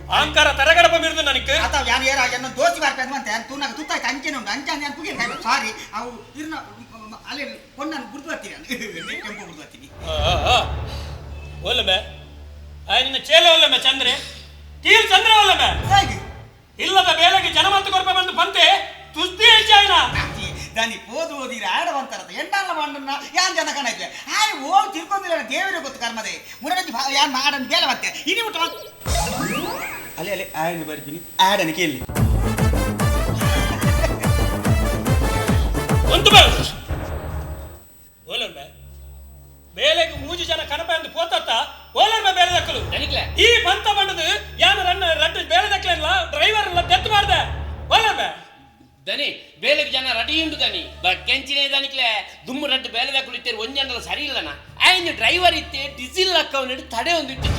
ahangkara taragadapa mirdu nanikku atau yan era yan dosi barpen man tan tunak tutai kancen on ancan yan pugin kai sorry au irna ale konnan gurduattiran tempo gurduattini ಒಲ್ಲಮೆ ನಿನ್ನ ಚೇಲ ಒಲ್ಲಮೆ ಚಂದ್ರೆ ತೀರ್ ಚಂದ್ರ ಒಲ್ಲಮೆ ಹೇಗೆ ಇಲ್ಲದ ಬೇಲೆಗೆ ಜನಮಂತ ಕೊರಪೆ ಬಂದು ಬಂತೆ ತುಸ್ತಿ ಹೆಚ್ಚಾಯಿನ దాన్ని పోదు Odiri ఆడవంతరత Endala వాడున్న an జన కనైతే ఆయ ఓ తిరుకొందిల దేవరే ಗೊತ್ತು ಕರ್ಮದೆ ಮುರಡದಿ ಯಾನ್ ಮಾಡನ್ ಬೇಲೆ ಮತ್ತೆ ಇನಿ ಮುಟ್ಟ ಅಲೆ ಅಲೆ ಆಯನ ಬರ್ತೀನಿ ಆಡನ ಕೇಳಿ ಒಂದು ಬರ ಒಲ್ಲಮೆ ಬೇಲೆಗೆ ಮೂಜು ಜನ ಕನಪೆ ಅಂದು ಪೋತತ್ತ ಒಲ್ಲಮೆ ಬೇರೆ ದಕ್ಕಲು ಈ ಬಂತ ಬಂಡದು ಯಾನ ರನ್ನ ರಡ್ಡು ಬೇರೆ ದಕ್ಕಲೆಲ್ಲ ಡ್ರೈವರ್ ಎಲ್ಲ ಡೆತ್ ಮಾಡ್ದೆ ಒಲ್ಲಮೆ ದನಿ ಬೇಲೆಗೆ ಜನ ರೆಡಿ ಉಂಟು ದನಿ ಕೆಂಚಿನೇ ದನಿಕ್ಲೆ ದುಮ್ಮು ರಡ್ಡು ಬೇಲೆದ ಕುಳಿತೇರು ಒಂಜಂಡಲ ಸರಿ ಇಲ್ಲನ ಆಯ್ನ ಡ್ರೈವರ್ ಇತ್ತೆ ಡಿಸಿಲ್ ಅಕ್ಕವನಿಟ್ಟು ತಡೆ ಒಂದು ಇಟ್ಟಿತ್ತು